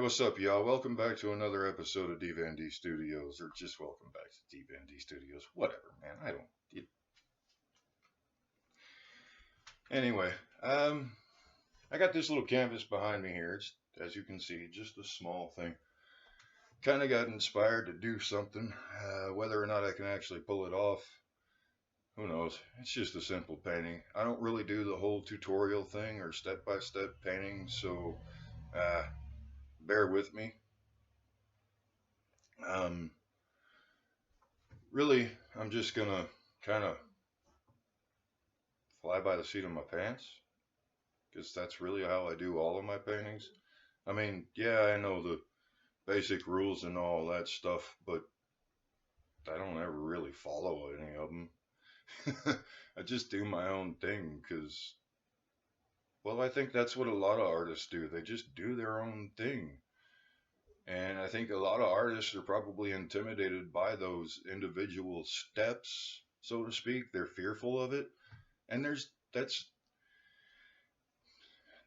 Hey, what's up, y'all? Welcome back to another episode of D Van D Studios, or just welcome back to D Van D Studios. Whatever, man. I don't. Anyway, um, I got this little canvas behind me here. It's, as you can see, just a small thing. Kind of got inspired to do something. Whether or not I can actually pull it off, who knows? It's just a simple painting. I don't really do the whole tutorial thing or step-by-step painting, so uh, bear with me. Um, Really, I'm just gonna kind of fly by the seat of my pants because that's really how I do all of my paintings. I mean, yeah, I know the basic rules and all that stuff, but I don't ever really follow any of them. I just do my own thing because, well, I think that's what a lot of artists do. They just do their own thing. And I think a lot of artists are probably intimidated by those individual steps, so to speak. They're fearful of it. And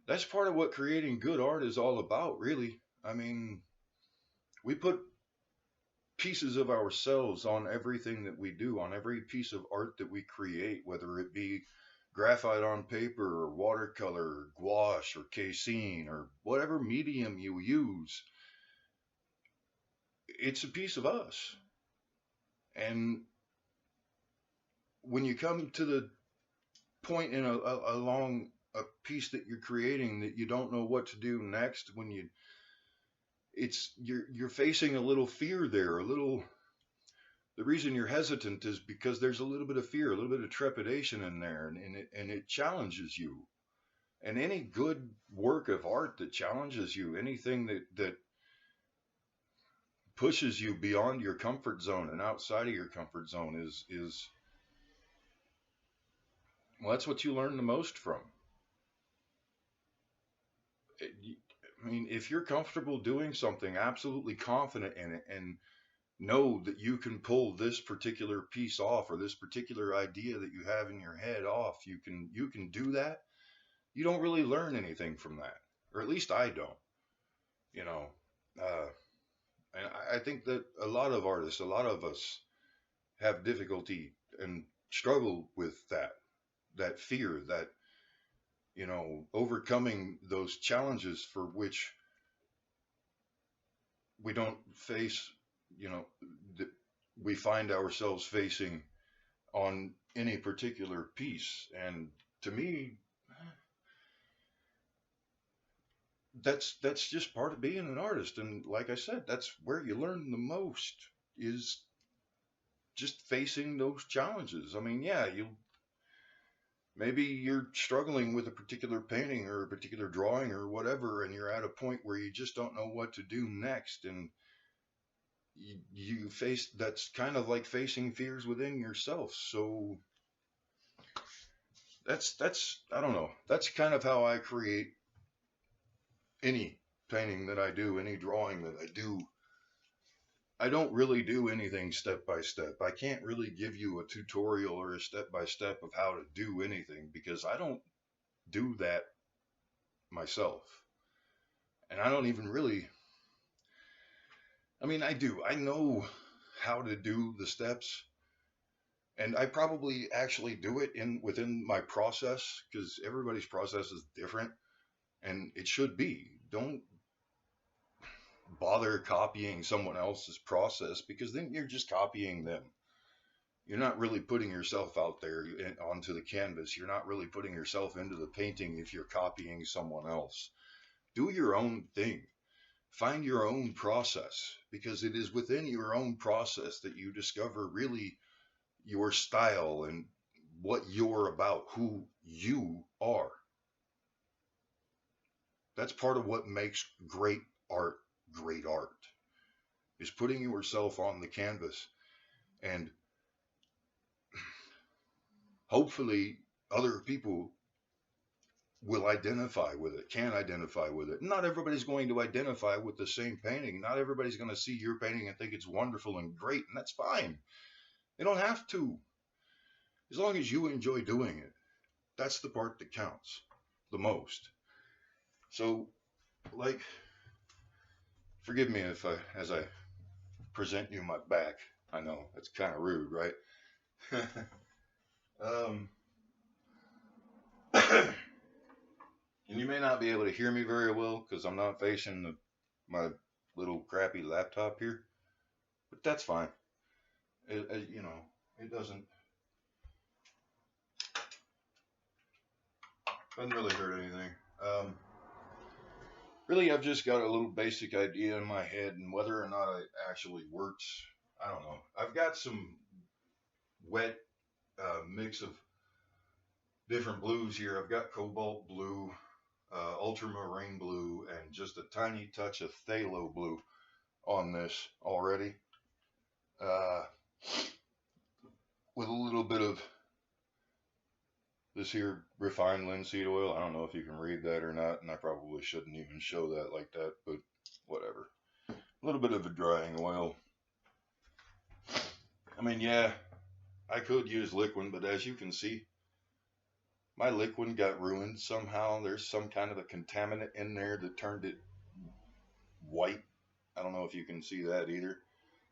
that's part of what creating good art is all about, really. I mean, we put pieces of ourselves on everything that we do, on every piece of art that we create, whether it be graphite on paper or watercolor or gouache or casein or whatever medium you use. It's a piece of us. And when you come to the point in along a piece that you're creating that you don't know what to do next, when you it's you're facing a little fear there, a little. The reason you're hesitant is because there's a little bit of fear, a little bit of trepidation in there, and it challenges you. And any good work of art that challenges you, anything that pushes you beyond your comfort zone and outside of your comfort zone is well, that's what you learn the most from. I mean, if you're comfortable doing something, absolutely confident in it, and know that you can pull this particular piece off or this particular idea that you have in your head off, you can do that. You don't really learn anything from that, or at least I don't. You know, uh, and I think that a lot of artists, a lot of us, have difficulty and struggle with that fear, that overcoming those challenges for which we don't face, you know, that we find ourselves facing on any particular piece. And to me, that's just part of being an artist. And like I said, that's where you learn the most, is just facing those challenges. I mean, yeah, you maybe you're struggling with a particular painting or a particular drawing or whatever, and you're at a point where you just don't know what to do next, and you face that's kind of like facing fears within yourself. So that's I don't know. That's kind of how I create any painting that I do, any drawing that I do. I don't really do anything step by step. I can't really give you a tutorial or a step by step of how to do anything because I don't do that myself. And I don't even really, I mean, I do. I know how to do the steps, and I probably actually do it in within my process because everybody's process is different, and it should be. Don't bother copying someone else's process because then you're just copying them. You're not really putting yourself out there onto the canvas. You're not really putting yourself into the painting if you're copying someone else. Do your own thing. Find your own process because it is within your own process that you discover really your style and what you're about, who you are. That's part of what makes great art, is putting yourself on the canvas, and hopefully other people will identify with it, can identify with it. Not everybody's going to identify with the same painting. Not everybody's going to see your painting and think it's wonderful and great, and that's fine. They don't have to. As long as you enjoy doing it, that's the part that counts the most. So, like, Forgive me if as I present you my back. I know that's kind of rude, right? um, and you may not be able to hear me very well because I'm not facing my little crappy laptop here, but that's fine. You know, it doesn't really hurt anything. Um, Really, I've just got a little basic idea in my head, and whether or not it actually works, I don't know. I've got some wet mix of different blues here. I've got cobalt blue, ultramarine blue, and just a tiny touch of phthalo blue on this already, uh, with a little bit of this here refined linseed oil. I don't know if you can read that or not, and I probably shouldn't even show that like that, but whatever. A little bit of a drying oil. I mean, yeah, I could use liquid, but as you can see, my liquid got ruined somehow. There's some kind of a contaminant in there that turned it white. I don't know if you can see that either.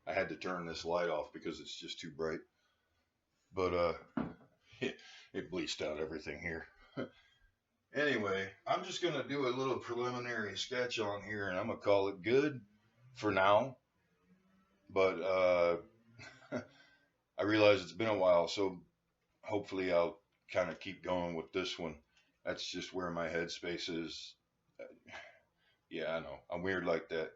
I had to turn this light off because it's just too bright. But it bleached out everything here. Anyway, I'm just gonna do a little preliminary sketch on here, and I'm gonna call it good for now. But I realize it's been a while, so hopefully I'll kind of keep going with this one. That's just where my headspace is. Yeah, I know. I'm weird like that.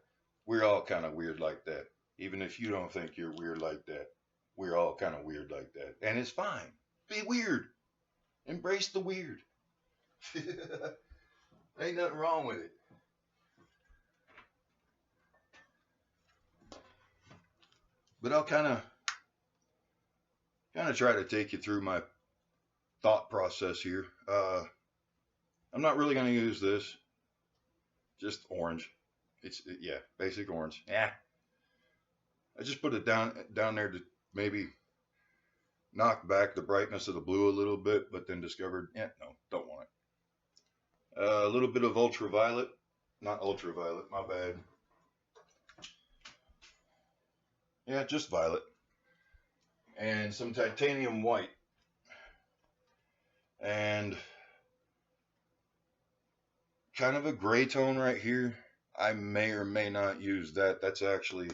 We're all kind of weird like that. Even if you don't think you're weird like that, we're all kind of weird like that. And it's fine. Be weird. Embrace the weird. Ain't nothing wrong with it. But I'll kind of try to take you through my thought process here. I'm not really going to use this. Just orange. Yeah, basic orange. Yeah. I just put it down there to maybe knock back the brightness of the blue a little bit, but then discovered, yeah, no, don't want it. A little bit of ultraviolet. Not ultraviolet, my bad. Yeah, just violet. And some titanium white. And kind of a gray tone right here. I may or may not use that. That's actually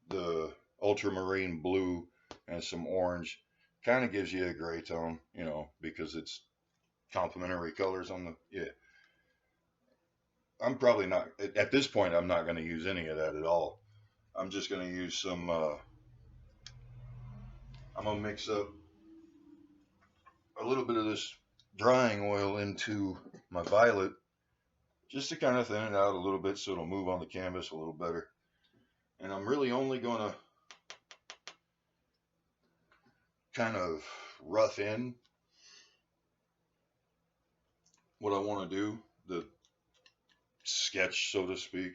the ultramarine blue and some orange. Kind of gives you a gray tone, you know, because it's complementary colors on the, yeah. I'm probably not, at this point, I'm not going to use any of that at all. I'm just going to use some, I'm going to mix up a little bit of this drying oil into my violet just to kind of thin it out a little bit so it'll move on the canvas a little better. And I'm really only going to kind of rough in what I want to do, the sketch, so to speak.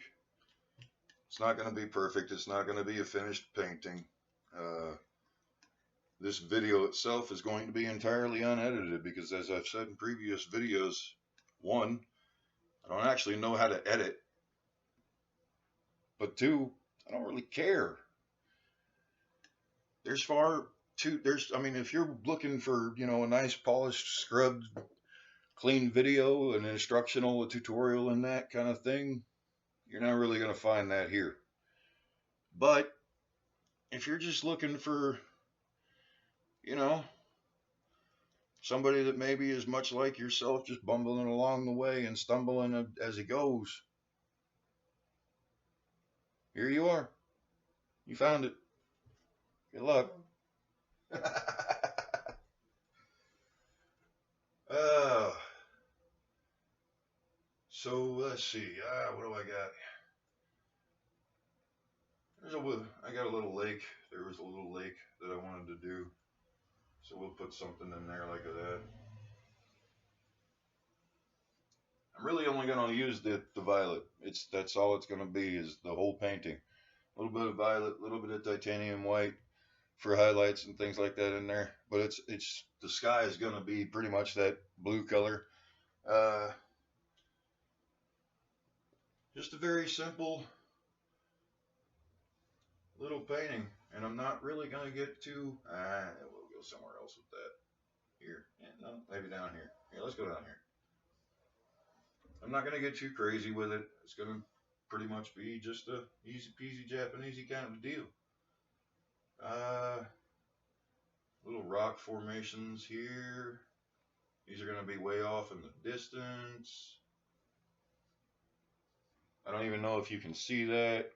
It's not going to be perfect. It's not going to be a finished painting. This video itself is going to be entirely unedited because, as I've said in previous videos, one, I don't actually know how to edit, but two, I don't really care. I mean, if you're looking for, you know, a nice polished, scrubbed, clean video, an instructional, a tutorial, and that kind of thing, you're not really going to find that here. But if you're just looking for, you know, somebody that maybe is much like yourself, just bumbling along the way and stumbling as he goes, here you are. You found it. Good luck. uh, so let's see. What do I got? I got a little lake. There was a little lake that I wanted to do. So we'll put something in there like that. I'm really only going to use the violet. That's all it's going to be is the whole painting. A little bit of violet, a little bit of titanium white for highlights and things like that in there. But it's the sky is going to be pretty much that blue color. Just a very simple little painting, and I'm not really gonna get too. We'll go somewhere else with that. Here, yeah, no, maybe down here. Here, let's go down here. I'm not gonna get too crazy with it. It's gonna pretty much be just a easy peasy Japanesey kind of deal. Uh, Little rock formations here. These are gonna be way off in the distance. I don't even know if you can see that.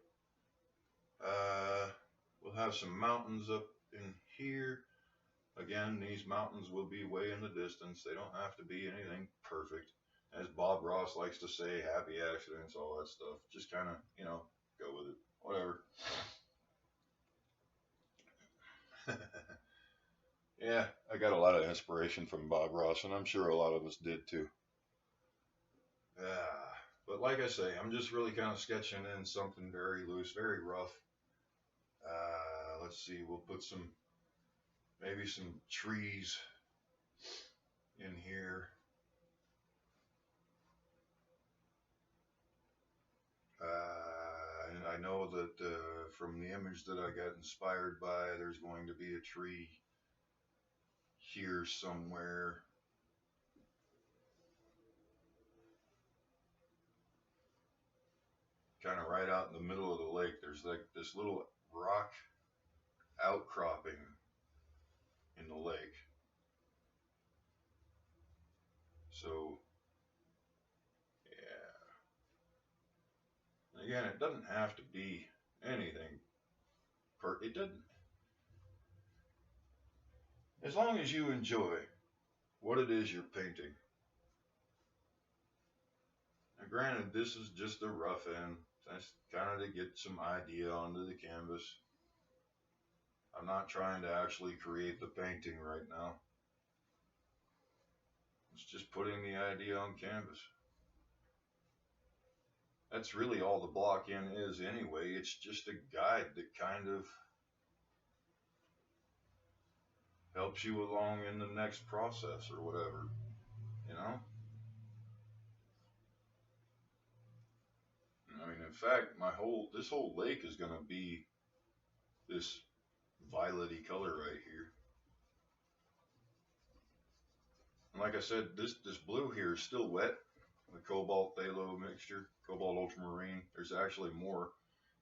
We'll have some mountains up in here. Again, these mountains will be way in the distance. They don't have to be anything perfect. As Bob Ross likes to say, happy accidents, all that stuff. Just kind of, go with it. Whatever. Yeah, I got a lot of inspiration from Bob Ross, and I'm sure a lot of us did too. But like I say, I'm just really kind of sketching in something very loose, very rough. Let's see, we'll put maybe some trees in here. And I know that from the image that I got inspired by, there's going to be a tree here somewhere. Kind of right out in the middle of the lake. There's like this little rock outcropping in the lake. So, yeah. Again, it doesn't have to be anything. It doesn't. As long as you enjoy what it is you're painting. Now, granted, this is just a rough end. That's kind of to get some idea onto the canvas. I'm not trying to actually create the painting right now. It's just putting the idea on canvas. That's really all the block in is anyway. It's just a guide that kind of helps you along in the next process or whatever, you know? I mean, in fact, this whole lake is going to be this violety color right here. And like I said, this blue here is still wet. The cobalt phthalo mixture, cobalt ultramarine. There's actually more.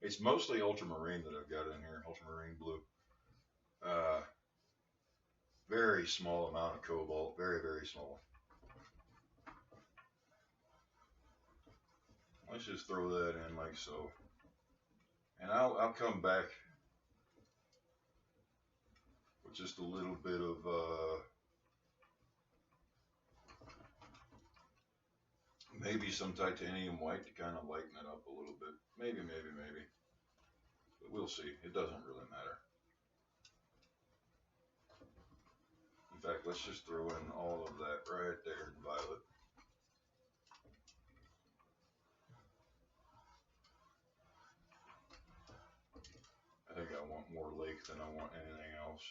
It's mostly ultramarine that I've got in here, ultramarine blue. Very small amount of cobalt, very, very small. Let's just throw that in like so. And I'll come back with just a little bit of maybe some titanium white to kind of lighten it up a little bit. Maybe. But we'll see. It doesn't really matter. In fact, let's just throw in all of that right there in violet. I think I want more lake than I want anything else.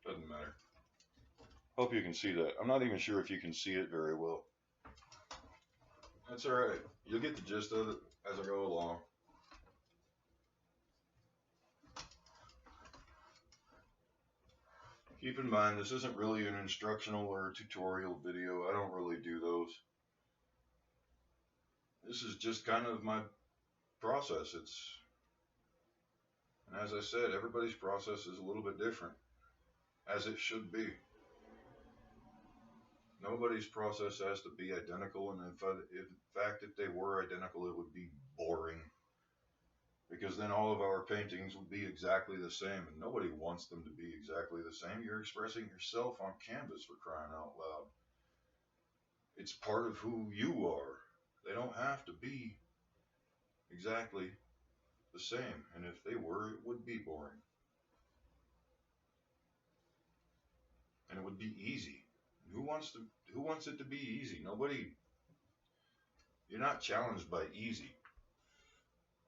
Doesn't matter. Hope you can see that. I'm not even sure if you can see it very well. That's alright. You'll get the gist of it as I go along. Keep in mind, this isn't really an instructional or tutorial video. I don't really do those. This is just kind of my process. And as I said, everybody's process is a little bit different, as it should be. Nobody's process has to be identical, and in fact, if they were identical, it would be boring. Because then all of our paintings would be exactly the same, and nobody wants them to be exactly the same. You're expressing yourself on canvas, for crying out loud. It's part of who you are. They don't have to be exactly the same, and if they were, it would be boring. And it would be easy. Who wants it to be easy? Nobody. You're not challenged by easy.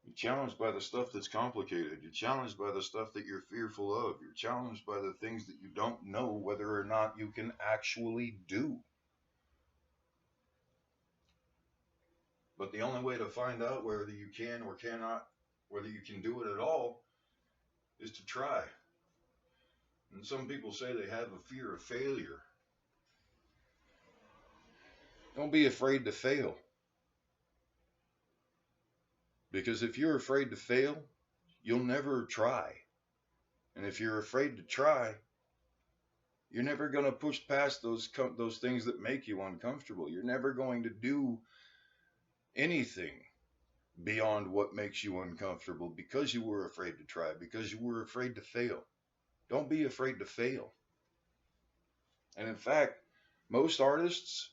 You're challenged by the stuff that's complicated. You're challenged by the stuff that you're fearful of. You're challenged by the things that you don't know whether or not you can actually do. But the only way to find out whether you can or cannot, whether you can do it at all, is to try. And some people say they have a fear of failure. Don't be afraid to fail. Because if you're afraid to fail, you'll never try. And if you're afraid to try, you're never going to push past those things that make you uncomfortable. You're never going to do anything beyond what makes you uncomfortable because you were afraid to try, because you were afraid to fail. Don't be afraid to fail. And in fact, most artists,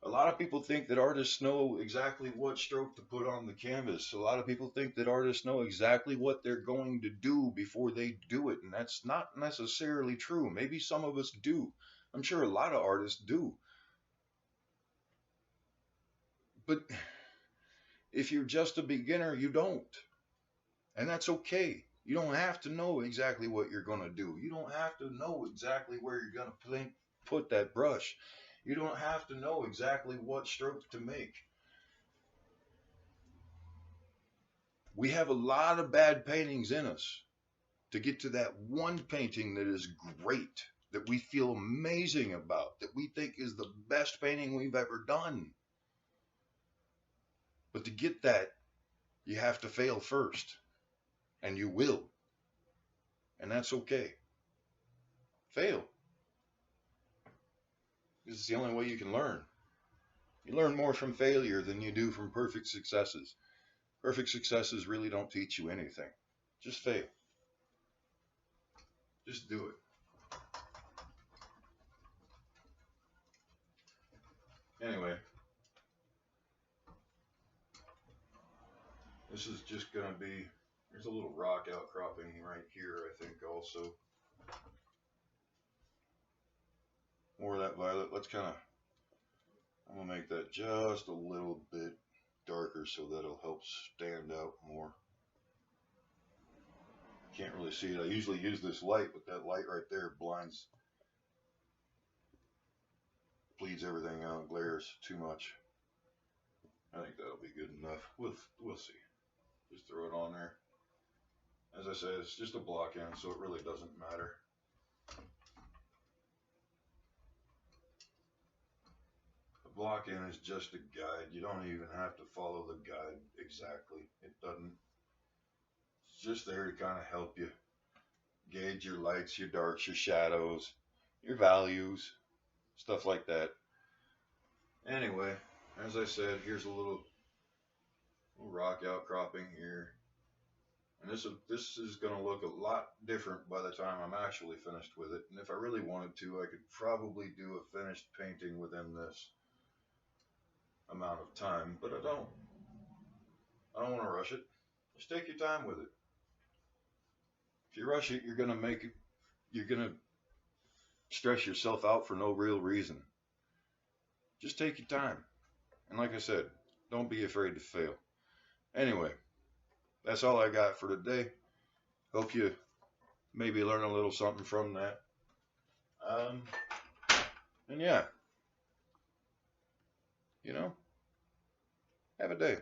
a lot of people think that artists know exactly what stroke to put on the canvas. A lot of people think that artists know exactly what they're going to do before they do it. And that's not necessarily true. Maybe some of us do. I'm sure a lot of artists do. But if you're just a beginner, you don't. And that's okay. You don't have to know exactly what you're going to do. You don't have to know exactly where you're going to put that brush. You don't have to know exactly what stroke to make. We have a lot of bad paintings in us to get to that one painting that is great, that we feel amazing about, that we think is the best painting we've ever done. But to get that, you have to fail first. And you will. And that's okay. Fail. This is the only way you can learn. You learn more from failure than you do from perfect successes. Perfect successes really don't teach you anything. Just fail. Just do it. Anyway, this is just going to be, there's a little rock outcropping right here, I think, also. More of that violet. Let's kind of, I'm going to make that just a little bit darker so that'll help stand out more. Can't really see it. I usually use this light, but that light right there bleeds everything out, glares too much. I think that'll be good enough. We'll see. Just throw it on there. As I said, it's just a block end, so it really doesn't matter. The block end is just a guide. You don't even have to follow the guide exactly. It doesn't. It's just there to kind of help you gauge your lights, your darks, your shadows, your values, stuff like that. Anyway, as I said, here's a little rock outcropping here. And this is going to look a lot different by the time I'm actually finished with it. And if I really wanted to, I could probably do a finished painting within this amount of time, but I don't. I don't want to rush it. Just take your time with it. If you rush it, you're going to stress yourself out for no real reason. Just take your time. And like I said, don't be afraid to fail. Anyway, that's all I got for today. Hope you maybe learn a little something from that. And yeah, have a day.